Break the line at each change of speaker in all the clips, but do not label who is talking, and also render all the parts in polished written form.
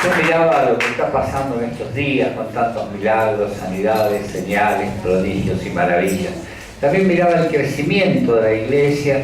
Yo miraba lo que está pasando en estos días con tantos milagros, sanidades, señales, prodigios y maravillas. También miraba el crecimiento de la iglesia,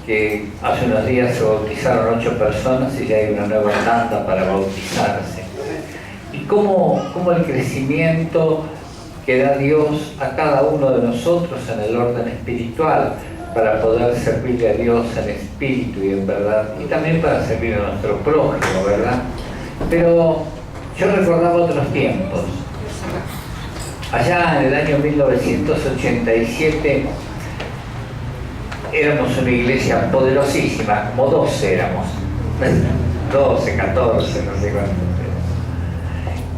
que hace unos días se bautizaron 8 personas y ya hay una nueva tanda para bautizarse. Y cómo el crecimiento que da Dios a cada uno de nosotros en el orden espiritual para poder servirle a Dios en espíritu y en verdad, y también para servir a nuestro prójimo, ¿verdad? Pero yo recordaba otros tiempos. Allá en el año 1987 éramos una iglesia poderosísima, como 12 éramos, 12, 14, no sé cuánto.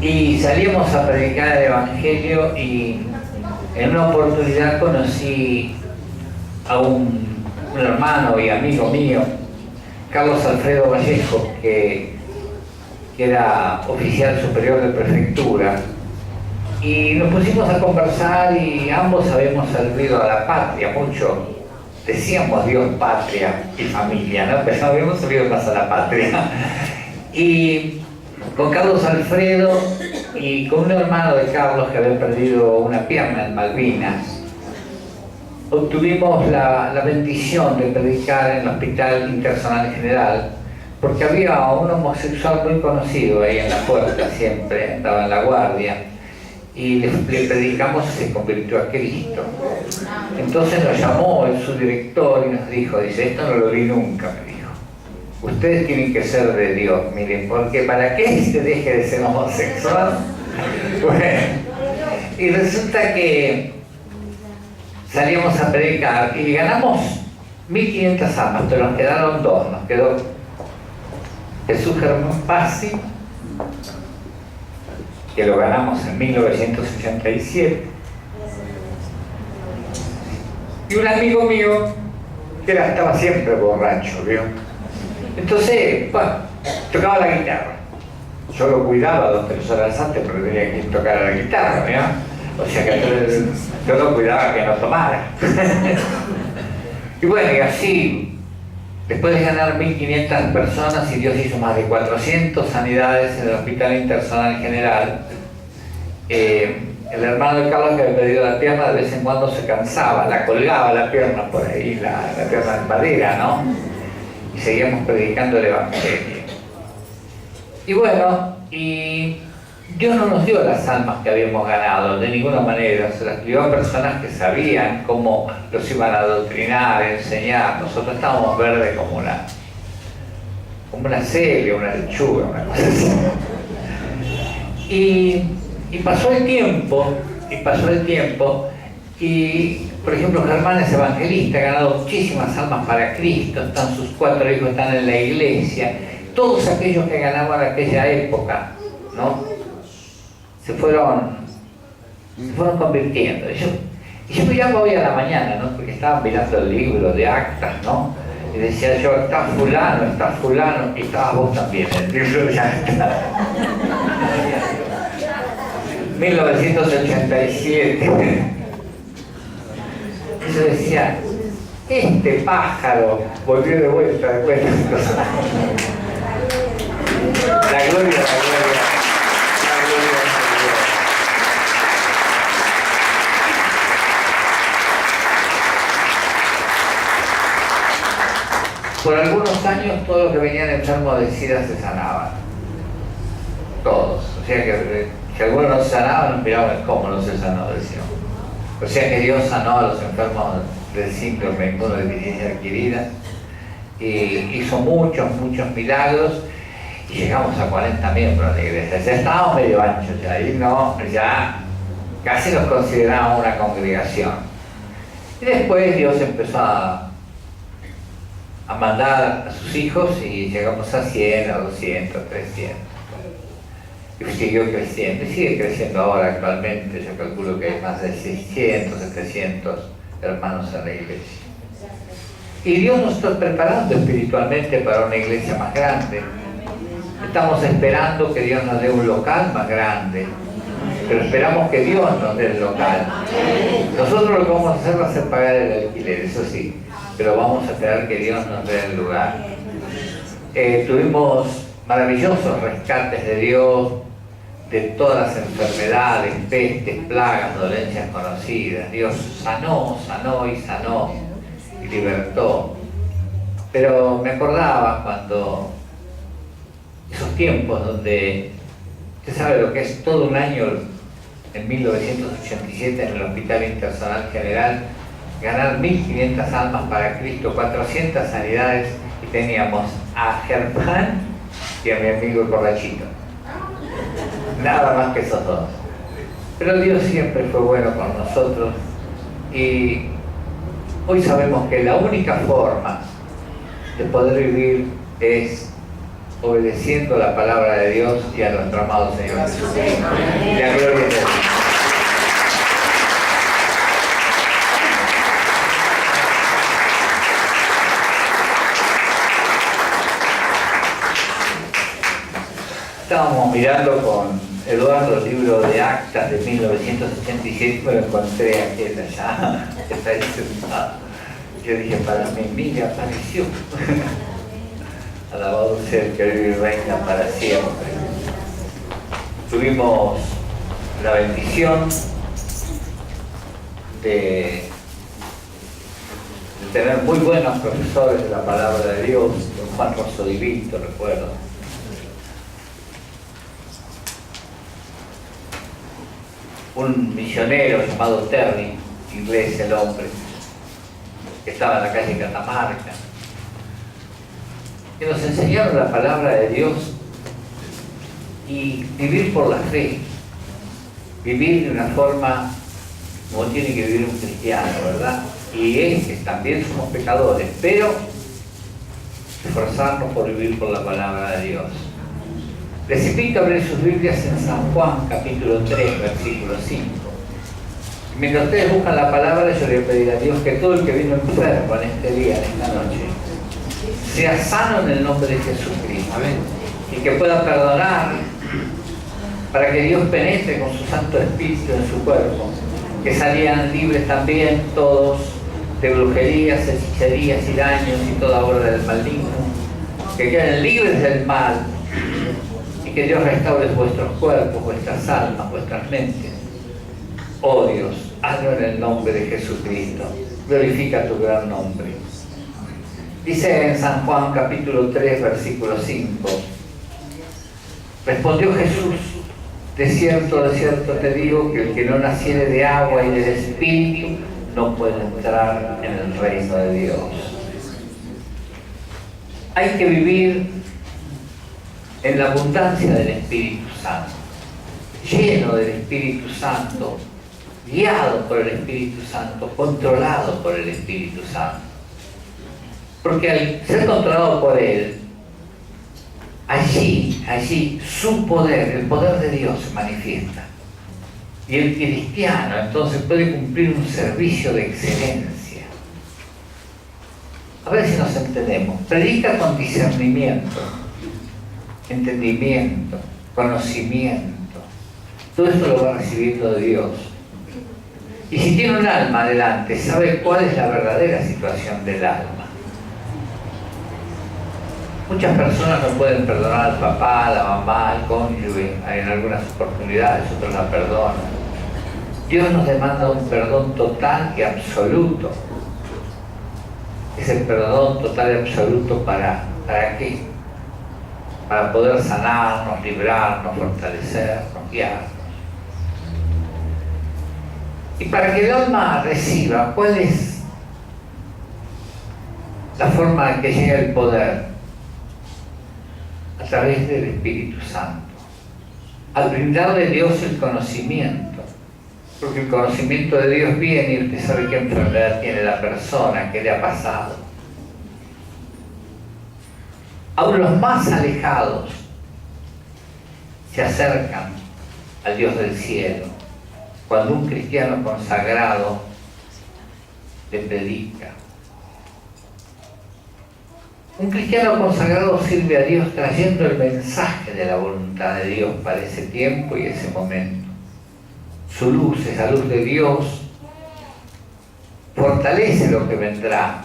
Y salíamos a predicar el Evangelio y en una oportunidad conocí a un hermano y amigo mío, Carlos Alfredo Vallejo, que era oficial superior de prefectura, y nos pusimos a conversar y ambos habíamos servido a la patria mucho. Decíamos Dios, patria y familia, ¿no? Pero no habíamos servido más a la patria. Y con Carlos Alfredo y con un hermano de Carlos que había perdido una pierna en Malvinas, obtuvimos la bendición de predicar en el Hospital Internacional General, porque había un homosexual muy conocido ahí en la puerta, siempre estaba en la guardia, y le predicamos y se convirtió a Cristo. Entonces nos llamó el subdirector y nos dijo, dice, esto no lo vi nunca, me dijo. Ustedes tienen que ser de Dios, miren, porque ¿para qué se deje de ser homosexual? Bueno, y resulta que salíamos a predicar y ganamos 1500 almas, pero nos quedaron 2, nos quedó Jesús Germán Pazzi, que lo ganamos en 1987, y un amigo mío que estaba siempre borracho, ¿vio? Entonces, bueno, tocaba la guitarra. Yo lo cuidaba 2 o 3 horas antes porque tenía que tocar la guitarra, ¿vio? O sea que yo lo cuidaba que no tomara. Y bueno, y así, después de ganar 1500 personas y Dios hizo más de 400 sanidades en el Hospital Internacional General, el hermano de Carlos, que había perdido la pierna, de vez en cuando se cansaba, la colgaba la pierna por ahí, la pierna de madera, ¿no? Y seguíamos predicando el Evangelio. Y bueno, y Dios no nos dio las almas que habíamos ganado, de ninguna manera. Se las dio a personas que sabían cómo los iban a adoctrinar, enseñar. Nosotros estábamos verdes como una celia, una lechuga, una cosa así. Y pasó el tiempo, y por ejemplo Germán es evangelista, ha ganado muchísimas almas para Cristo, sus 4 hijos están en la iglesia. Todos aquellos que ganaban en aquella época, ¿no? se fueron convirtiendo. Y yo miraba hoy a la mañana, ¿no? Porque estaba mirando el libro de actas, ¿no? Y decía yo, está fulano, y estabas vos también en el libro de actas. 1987. Y yo decía, este pájaro volvió de vuelta después de las cosas. La gloria. Por algunos años todos los que venían enfermos de SIDA se sanaban. Todos. O sea que si alguno no se sanaba, nos miraban cómo no se sanó, decíamos. O sea que Dios sanó a los enfermos del síndrome inmunodeficiencia adquirida y hizo muchos milagros y llegamos a 40 miembros de la iglesia. Ya estábamos medio anchos, ya casi nos considerábamos una congregación. Y después Dios empezó a mandar a sus hijos y llegamos a 100, a 200, 300. Y siguió creciendo, y sigue creciendo ahora actualmente. Yo calculo que hay más de 600, 700 hermanos en la iglesia. Y Dios nos está preparando espiritualmente para una iglesia más grande. Estamos esperando que Dios nos dé un local más grande, pero esperamos que Dios nos dé el local. Nosotros lo que vamos a hacer va a ser pagar el alquiler, eso sí, pero vamos a esperar que Dios nos dé el lugar. Tuvimos maravillosos rescates de Dios de todas las enfermedades, pestes, plagas, dolencias conocidas. Dios sanó y libertó. Pero me acordaba cuando esos tiempos donde usted sabe lo que es todo un año en 1987 en el Hospital Internacional General, ganar 1.500 almas para Cristo, 400 sanidades, y teníamos a Germán y a mi amigo el borrachito. Nada más que esos dos. Pero Dios siempre fue bueno con nosotros y hoy sabemos que la única forma de poder vivir es obedeciendo la palabra de Dios y a nuestro amado Señor Jesucristo. Y la gloria de Dios. Estábamos mirando con Eduardo el libro de Actas de 1986, me lo encontré aquí allá, está ahí sentado. Yo dije, para mí, mira, apareció. Alabado sea el que vive y reina para siempre. Tuvimos la bendición de tener muy buenos profesores de la palabra de Dios, don Juan Rosso Di Vito, recuerdo. Un misionero llamado Terry, inglés el hombre, que estaba en la calle Catamarca, que nos enseñaron la palabra de Dios y vivir por la fe, vivir de una forma como tiene que vivir un cristiano, ¿verdad? Y es que también somos pecadores, pero esforzarnos por vivir por la palabra de Dios. Les invito a abrir sus Biblias en San Juan, capítulo 3, versículo 5. Mientras ustedes buscan la palabra, yo le voy a pedir a Dios que todo el que vino enfermo en este día, en esta noche, sea sano en el nombre de Jesucristo. Amén. Y que pueda perdonar para que Dios penetre con su Santo Espíritu en su cuerpo. Que salían libres también todos de brujerías, hechicerías y daños y toda obra del maligno. Que queden libres del mal. Que Dios restaure vuestros cuerpos, vuestras almas, vuestras mentes. Oh Dios, hazlo en el nombre de Jesucristo. Glorifica tu gran nombre. Dice en San Juan capítulo 3, versículo 5. Respondió Jesús: de cierto te digo que el que no naciere de agua y del Espíritu no puede entrar en el reino de Dios. Hay que vivir en la abundancia del Espíritu Santo, lleno del Espíritu Santo, guiado por el Espíritu Santo, controlado por el Espíritu Santo. Porque al ser controlado por Él, allí su poder, el poder de Dios se manifiesta. Y el cristiano entonces puede cumplir un servicio de excelencia. A ver si nos entendemos. Predica con discernimiento, entendimiento, conocimiento. Todo esto lo va recibiendo de Dios. Y si tiene un alma adelante, sabe cuál es la verdadera situación del alma. Muchas personas no pueden perdonar al papá, a la mamá, al cónyuge, en algunas oportunidades, otros la perdonan. Dios nos demanda un perdón total y absoluto. Es el perdón total y absoluto ¿para qué? Para poder sanarnos, librarnos, fortalecernos, guiarnos. Y para que el alma reciba, ¿cuál es la forma en que llega el poder? A través del Espíritu Santo. Al brindarle a Dios el conocimiento. Porque el conocimiento de Dios viene y usted sabe qué enfermedad tiene la persona, qué le ha pasado. Aún los más alejados se acercan al Dios del cielo cuando un cristiano consagrado le predica. Un cristiano consagrado sirve a Dios trayendo el mensaje de la voluntad de Dios para ese tiempo y ese momento. Su luz, esa luz de Dios, fortalece lo que vendrá.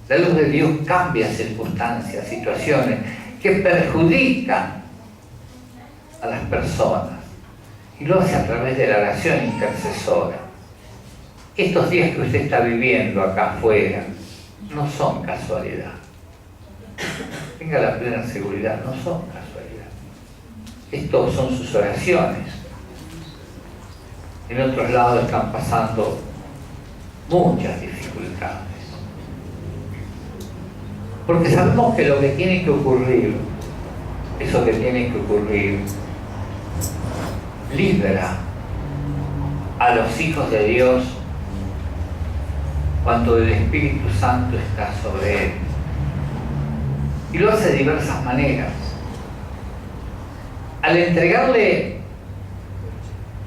La luz de Dios cambia circunstancias, situaciones, que perjudican a las personas, y lo hace a través de la oración intercesora. Estos días que usted está viviendo acá afuera no son casualidad. Tenga la plena seguridad, no son casualidad. Estos son sus oraciones. En otros lados están pasando muchas dificultades. Porque sabemos que lo que tiene que ocurrir, eso que tiene que ocurrir, libra a los hijos de Dios cuando el Espíritu Santo está sobre él. Y lo hace de diversas maneras. Al entregarle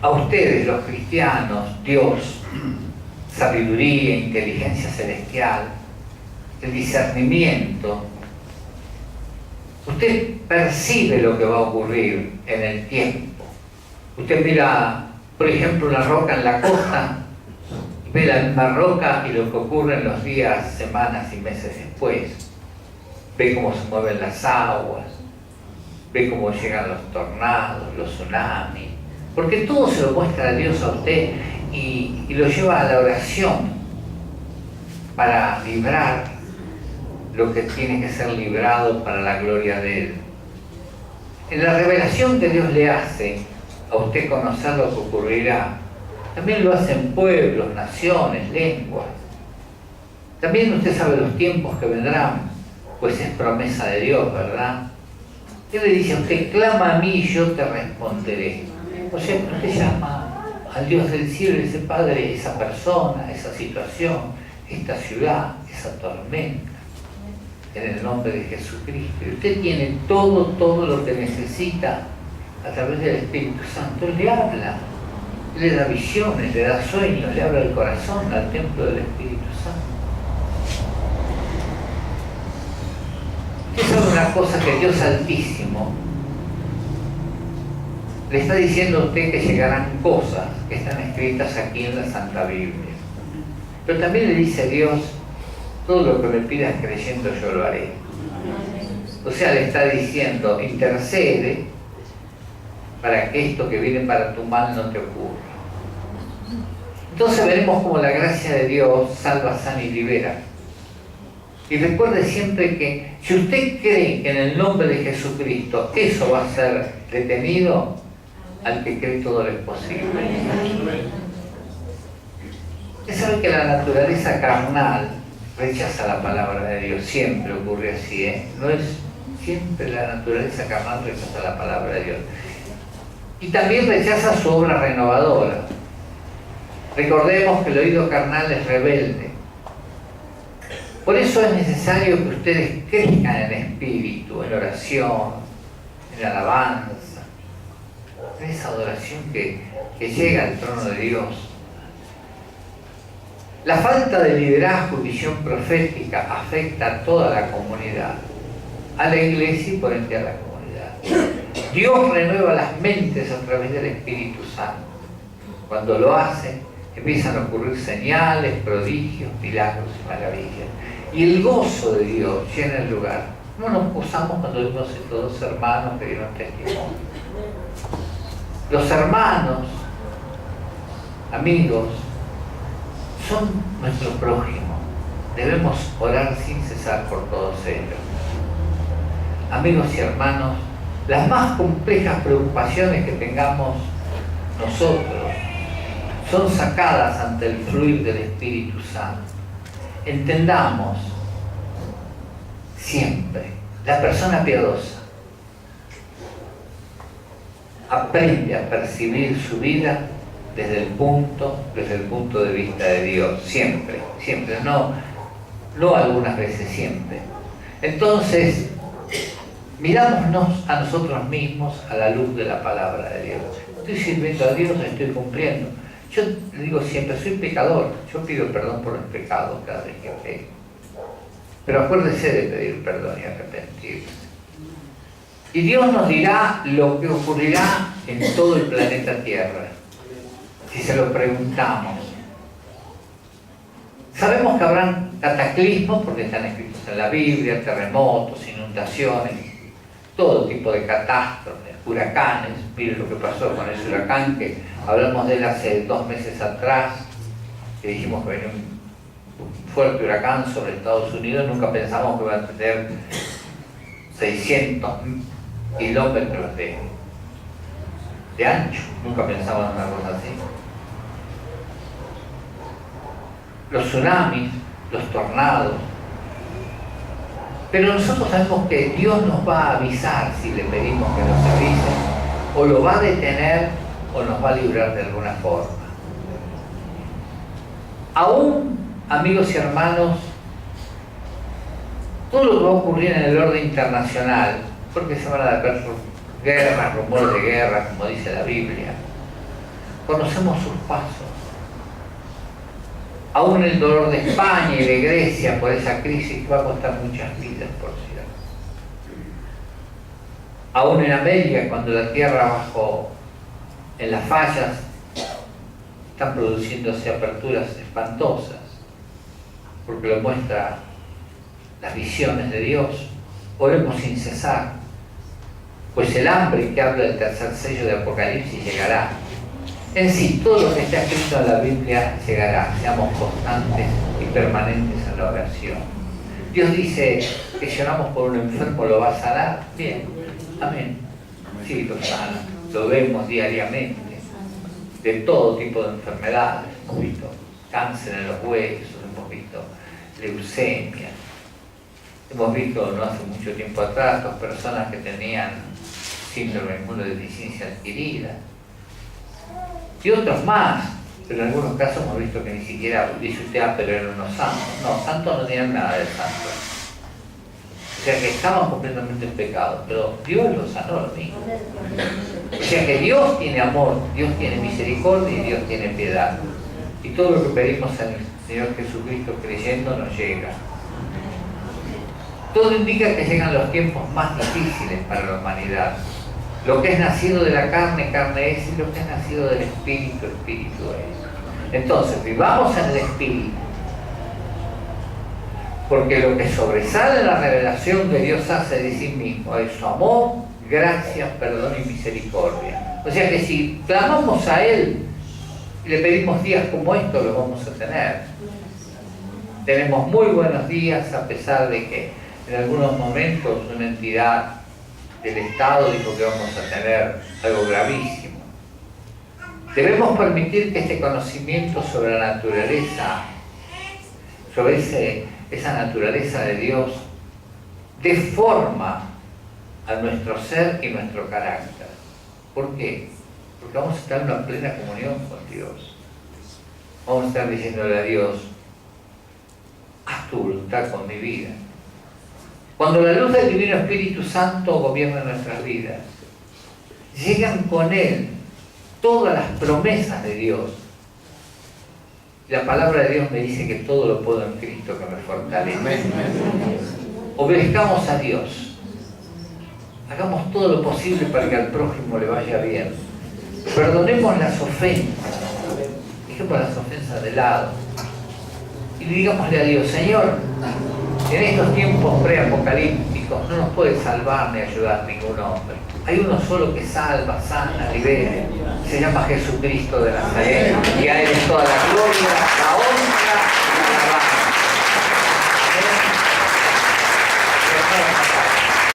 a ustedes, los cristianos, Dios, sabiduría, inteligencia celestial, el discernimiento, usted percibe lo que va a ocurrir en el tiempo. Usted mira, por ejemplo, una roca en la costa, ve la misma roca y lo que ocurre en los días, semanas y meses después. Ve cómo se mueven las aguas, ve cómo llegan los tornados, los tsunamis, porque todo se lo muestra a Dios a usted y lo lleva a la oración para librar lo que tiene que ser librado para la gloria de Él. En la revelación que Dios le hace a usted conocer lo que ocurrirá, también lo hacen pueblos, naciones, lenguas. También usted sabe los tiempos que vendrán, pues es promesa de Dios, ¿verdad? Él le dice a usted, clama a mí y yo te responderé. O sea, usted llama al Dios del cielo y dice, Padre, esa persona, esa situación, esta ciudad, esa tormenta, en el nombre de Jesucristo. Y usted tiene todo lo que necesita a través del Espíritu Santo. Él le habla, Él le da visiones, le da sueños, le habla al corazón, al templo del Espíritu Santo. Esa es una cosa que Dios Altísimo le está diciendo a usted, que llegarán cosas que están escritas aquí en la Santa Biblia. Pero también le dice a Dios, todo lo que me pidas creyendo yo lo haré. O sea, le está diciendo, intercede para que esto que viene para tu mal no te ocurra. Entonces veremos cómo la gracia de Dios salva, sana y libera. Y recuerde siempre que si usted cree que en el nombre de Jesucristo eso va a ser detenido, al que cree todo es posible. Usted sabe que la naturaleza carnal rechaza la palabra de Dios, siempre ocurre así, ¿eh? No es siempre la naturaleza carnal rechaza la palabra de Dios. Y también rechaza su obra renovadora. Recordemos que el oído carnal es rebelde. Por eso es necesario que ustedes crezcan en espíritu, en oración, en alabanza, en esa adoración que llega al trono de Dios. La falta de liderazgo y visión profética afecta a toda la comunidad, a la iglesia y por ende a la comunidad. Dios renueva las mentes a través del Espíritu Santo. Cuando lo hace, empiezan a ocurrir señales, prodigios, milagros y maravillas. Y el gozo de Dios llena el lugar. ¿Cómo nos gozamos cuando vimos estos dos hermanos que dieron testimonio? Los hermanos, amigos, son nuestro prójimo. Debemos orar sin cesar por todos ellos. Amigos y hermanos, las más complejas preocupaciones que tengamos nosotros son sacadas ante el fluir del Espíritu Santo. Entendamos siempre, la persona piadosa aprende a percibir su vida desde el punto de vista de Dios, siempre, no algunas veces, siempre. Entonces, mirámonos a nosotros mismos a la luz de la palabra de Dios. Estoy sirviendo a Dios, estoy cumpliendo. Yo le digo siempre, soy pecador, yo pido perdón por los pecados cada vez que peco. Pero acuérdese de pedir perdón y arrepentirse. Y Dios nos dirá lo que ocurrirá en todo el planeta Tierra, si se lo preguntamos. Sabemos que habrán cataclismos, porque están escritos en la Biblia, terremotos, inundaciones, todo tipo de catástrofes, huracanes. Miren lo que pasó con ese huracán, que hablamos de él hace 2 meses atrás, que dijimos que venía un fuerte huracán sobre Estados Unidos. Nunca pensamos que iba a tener 600 kilómetros de ancho. Nunca pensamos en una cosa así. Los tsunamis, los tornados. Pero nosotros sabemos que Dios nos va a avisar si le pedimos que nos avise, o lo va a detener o nos va a librar de alguna forma. Aún, amigos y hermanos, todo lo que va a ocurrir en el orden internacional, porque se van a dar guerras, rumores de guerra, como dice la Biblia, conocemos sus pasos. Aún el dolor de España y de Grecia por esa crisis va a costar muchas vidas, por cierto. Aún en América, cuando la tierra bajo en las fallas están produciéndose aperturas espantosas, porque lo muestra las visiones de Dios. Oremos sin cesar, pues el hambre que habla del tercer sello de Apocalipsis llegará. En sí, todo lo que está escrito en la Biblia llegará. Seamos constantes y permanentes en la oración. Dios dice que si oramos por un enfermo lo va a sanar. Bien, amén. Sí, lo sana. Lo vemos diariamente. De todo tipo de enfermedades. Hemos visto cáncer en los huesos, hemos visto leucemia. Hemos visto no hace mucho tiempo atrás 2 personas que tenían síndrome de inmunodeficiencia adquirida. Y otros más, pero en algunos casos hemos visto que ni siquiera, dice usted, pero eran unos santos. No, santos no tenían nada de santos. O sea que estaban completamente en pecado, pero Dios los sanó lo mismo. O sea que Dios tiene amor, Dios tiene misericordia y Dios tiene piedad. Y todo lo que pedimos al Señor Jesucristo creyendo nos llega. Todo indica que llegan los tiempos más difíciles para la humanidad. Lo que es nacido de la carne, carne es, y lo que es nacido del Espíritu, Espíritu es. Entonces, vivamos en el Espíritu, porque lo que sobresale en la revelación que Dios hace de sí mismo es su amor, gracia, perdón y misericordia. O sea que si clamamos a Él y le pedimos días como estos, lo vamos a tener. Tenemos muy buenos días, a pesar de que en algunos momentos una entidad del Estado dijo que vamos a tener algo gravísimo. Debemos permitir que este conocimiento sobre la naturaleza, sobre esa naturaleza de Dios, dé forma a nuestro ser y nuestro carácter. ¿Por qué? Porque vamos a estar en una plena comunión con Dios. Vamos a estar diciéndole a Dios, haz tu voluntad con mi vida. Cuando la luz del Divino Espíritu Santo gobierna nuestras vidas, llegan con Él todas las promesas de Dios. La palabra de Dios me dice que todo lo puedo en Cristo que me fortalece. Obedezcamos a Dios. Hagamos todo lo posible para que al prójimo le vaya bien. Perdonemos las ofensas. Dejemos las ofensas de lado. Y digámosle a Dios, Señor, en estos tiempos preapocalípticos no nos puede salvar ni ayudar ningún hombre. Hay uno solo que salva, sana, libera. Se llama Jesucristo de Nazaret. Y a Él es toda la gloria, la honra